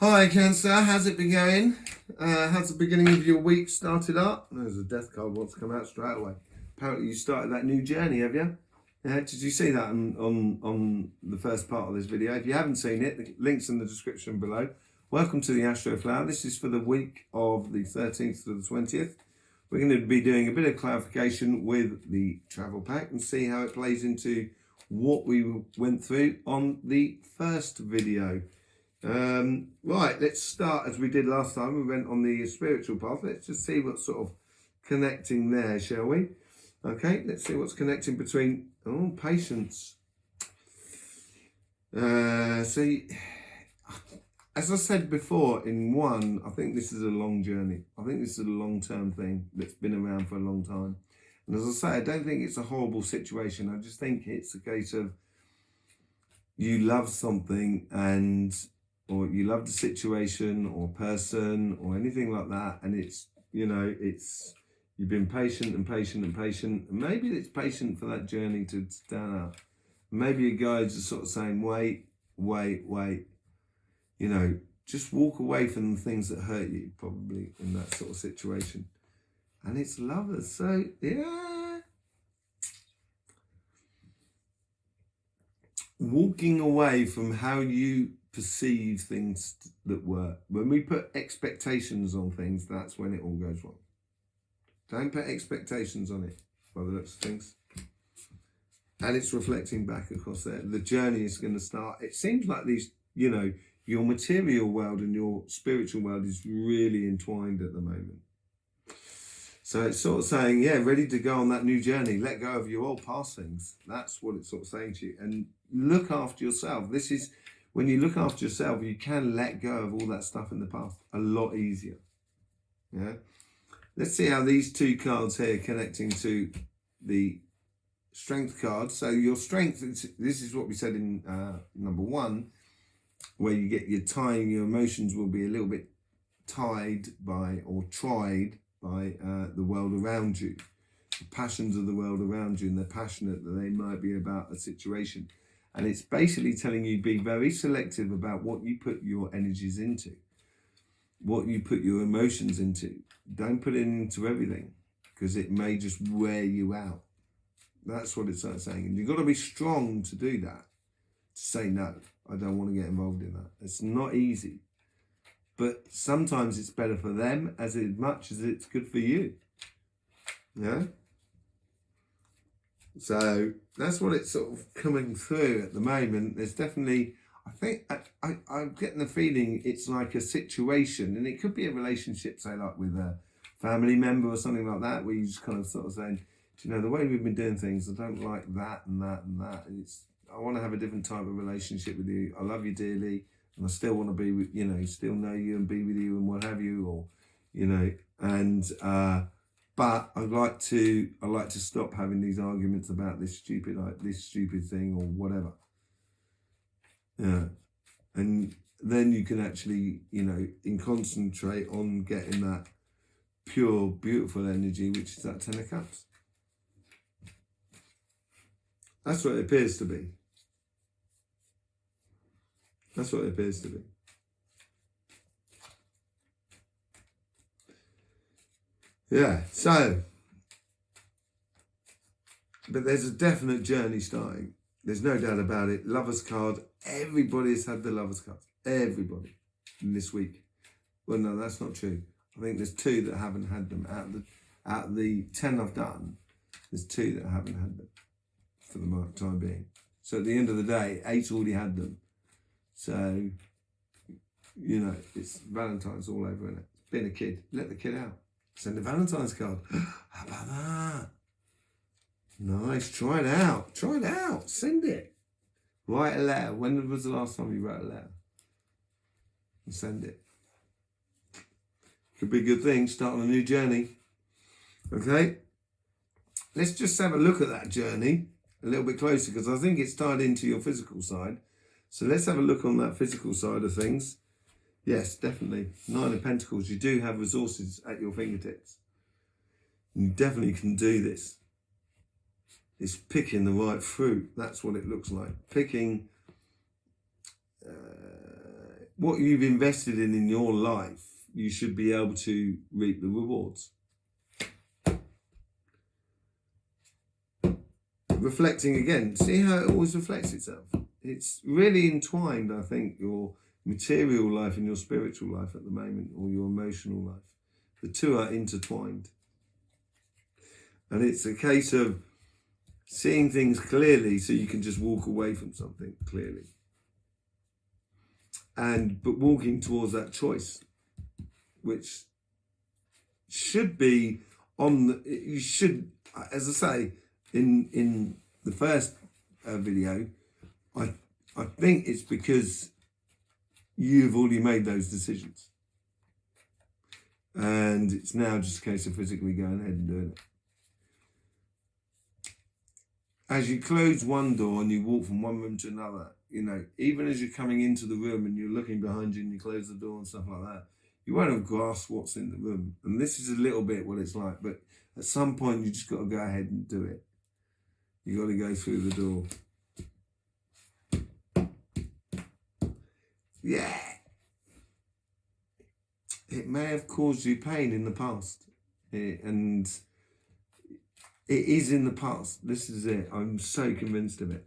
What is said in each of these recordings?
Hi Cancer, how's it been going? How's the beginning of your week started up? There's a death card wants to come out straight away. Apparently you started that new journey, have you? Yeah, did you see that on the first part of this video? If you haven't seen it, the link's in the description below. Welcome to the Astroflower. This is for the week of the 13th to the 20th. We're going to be doing a bit of clarification with the travel pack and see how it plays into what we went through on the first video. Right, let's start as we did last time. We went on the spiritual path. Let's just see what's sort of connecting there, shall we? Okay, let's see what's connecting between patience. See, as I said before in one, I think this is a long journey. I think this is a long-term thing that's been around for a long time. And as I say, I don't think it's a horrible situation. I just think it's a case of you love something or you love the situation or person or anything like that, and it's, you've been patient and patient and patient, and maybe it's patient for that journey to stand out. Maybe your guides are sort of saying, wait, just walk away from the things that hurt you, probably in that sort of situation. And it's lovers, so yeah. Walking away from how you perceive things that were. When we put expectations on things, that's when it all goes wrong. Don't put expectations on it, by the looks of things. And it's reflecting back across there. The journey is going to start. It seems like these, your material world and your spiritual world is really entwined at the moment. So it's sort of saying, yeah, ready to go on that new journey. Let go of your old past things. That's what it's sort of saying to you. And look after yourself. This is, when you look after yourself, you can let go of all that stuff in the past a lot easier. Yeah. Let's see how these two cards here connecting to the strength card. So your strength, this is what we said in number one, where you get your time, your emotions will be a little bit tied by or tried by the world around you, the passions of the world around you, and they're passionate that they might be about a situation. And it's basically telling you be very selective about what you put your energies into, what you put your emotions into. Don't put it into everything, because it may just wear you out. That's what it's saying. And you've got to be strong to do that, to say, no, I don't want to get involved in that. It's not easy. But sometimes it's better for them as much as it's good for you. Yeah? So that's what it's sort of coming through at the moment. There's definitely, I think, I'm getting the feeling it's like a situation, and it could be a relationship, say like with a family member or something like that, where you just kind of sort of saying, the way we've been doing things, I don't like that and that and that. I want to have a different type of relationship with you. I love you dearly. And I still want to be with, still know you and be with you and what have you, or, but I like to stop having these arguments about this stupid thing or whatever. Yeah. And then you can actually, concentrate on getting that pure, beautiful energy, which is that 10 of Cups. That's what it appears to be. That's what it appears to be. Yeah, so, but there's a definite journey starting. There's no doubt about it. Lover's card. Everybody's had the Lover's card. Everybody in this week. Well, no, that's not true. I think there's 2 that haven't had them. Out of the 10 I've done, there's 2 that haven't had them for the time being. So at the end of the day, 8 already had them. So, it's Valentine's all over, isn't it? Being a kid, let the kid out. Send a Valentine's card. How about that? Nice, try it out. Try it out, send it. Write a letter. When was the last time you wrote a letter? And send it. Could be a good thing, start on a new journey. Okay? Let's just have a look at that journey a little bit closer, because I think it's tied into your physical side. So let's have a look on that physical side of things. Yes, definitely. 9 of Pentacles. You do have resources at your fingertips. You definitely can do this. It's picking the right fruit. That's what it looks like. Picking what you've invested in your life, you should be able to reap the rewards. Reflecting again, see how it always reflects itself. It's really entwined, I think, your material life and your spiritual life at the moment, or your emotional life. The two are intertwined. And it's a case of seeing things clearly so you can just walk away from something clearly. But walking towards that choice, which should be you should, as I say, in the first video, I think it's because you've already made those decisions. And it's now just a case of physically going ahead and doing it. As you close one door and you walk from one room to another, even as you're coming into the room and you're looking behind you and you close the door and stuff like that, you won't have grasped what's in the room. And this is a little bit what it's like, but at some point you just got to go ahead and do it. You got to go through the door. Yeah. It may have caused you pain in the past. And it is in the past. This is it. I'm so convinced of it.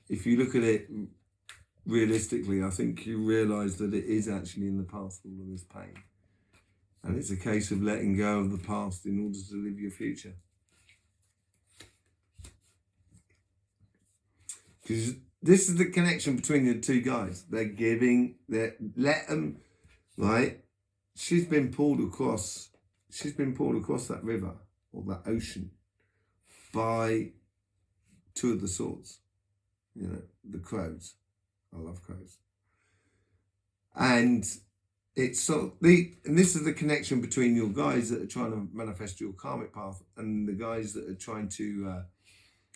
If you look at it realistically, I think you realise that it is actually in the past, all of this pain. And it's a case of letting go of the past in order to live your future. Because this is the connection between the two guys. Let them, right? She's been pulled across that river or that ocean by two of the swords. The crows. I love crows. And it's and this is the connection between your guys that are trying to manifest your karmic path and the guys that are trying to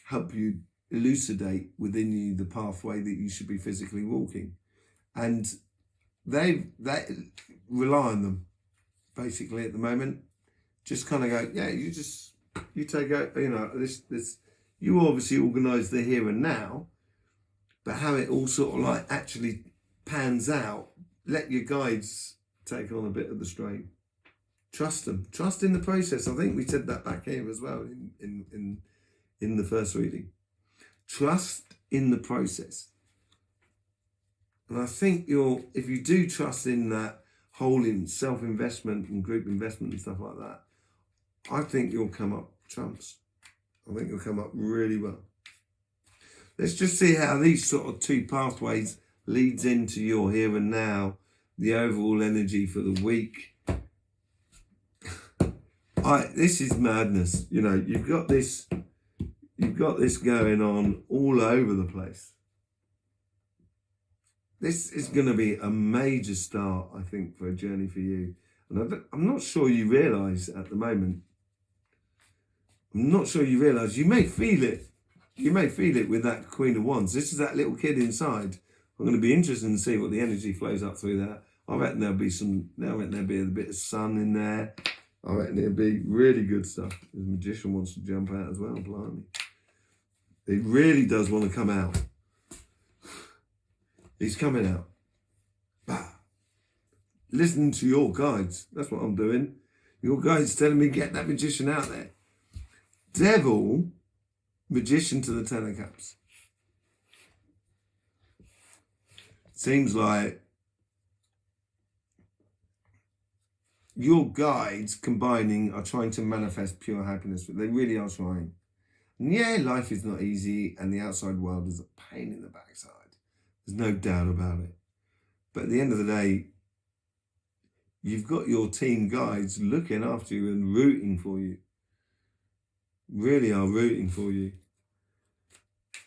help you elucidate within you the pathway that you should be physically walking. And they rely on them basically at the moment. Just kind of go, yeah, you take out, this you obviously organise the here and now, but how it all sort of like actually pans out, let your guides take on a bit of the strain. Trust them. Trust in the process. I think we said that back here as well in the first reading. Trust in the process. And I think if you do trust in that whole in self-investment and group investment and stuff like that, I think you'll come up trumps. I think you'll come up really well. Let's just see how these sort of two pathways leads into your here and now, the overall energy for the week. This is madness. You've got this going on all over the place. This is going to be a major start, I think, for a journey for you. And I'm not sure you realise at the moment. I'm not sure you realise. You may feel it. You may feel it with that Queen of Wands. This is that little kid inside. I'm going to be interested to see what the energy flows up through there. I reckon there'll be a bit of sun in there. I reckon it'll be really good stuff. The Magician wants to jump out as well, blimey. He really does want to come out. He's coming out. Bah. Listen to your guides. That's what I'm doing. Your guides telling me get that Magician out there. Devil, Magician to the Ten of Cups. Seems like your guides combining are trying to manifest pure happiness. They really are trying. And yeah, life is not easy and the outside world is a pain in the backside. There's no doubt about it. But at the end of the day, you've got your team guides looking after you and rooting for you. Really are rooting for you.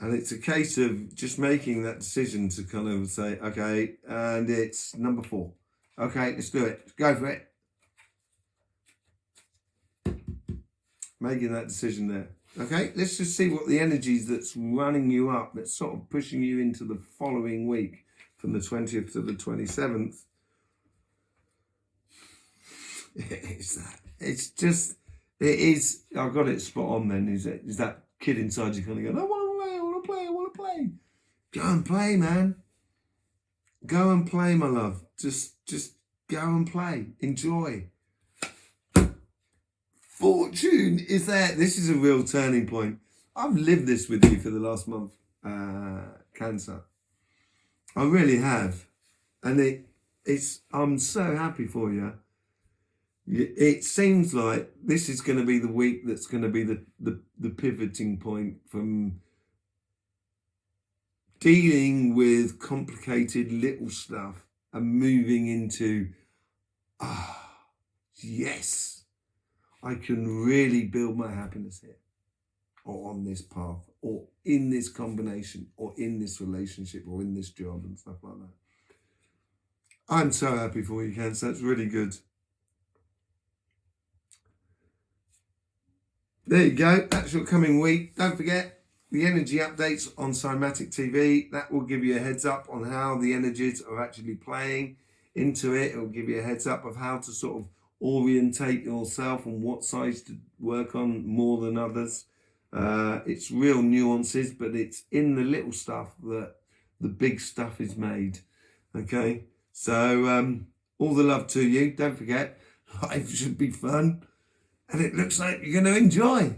And it's a case of just making that decision to kind of say, okay, and it's number 4. Okay, let's do it. Let's go for it. Making that decision there. Okay, let's just see what the energies that's running you up, that's sort of pushing you into the following week from the 20th to the 27th. I've got it spot on then. Is that kid inside you kind of going, I want to play. Go and play, man. Go and play, my love. Just go and play. Enjoy. Fortune is there. This is a real turning point. I've lived this with you for the last month, Cancer. I really have. And I'm so happy for you. It seems like this is going to be the week that's going to be the pivoting point from dealing with complicated little stuff and moving into, yes, I can really build my happiness here, or on this path, or in this combination, or in this relationship, or in this job and stuff like that. I'm so happy for you, Cancer. That's really good. There you go. That's your coming week. Don't forget the energy updates on Cymatic TV. That will give you a heads up on how the energies are actually playing into it. It will give you a heads up of how to sort of orientate yourself and what sides to work on more than others. It's real nuances, but it's in the little stuff that the big stuff is made. Okay, so all the love to you. Don't forget, life should be fun, and it looks like you're going to enjoy.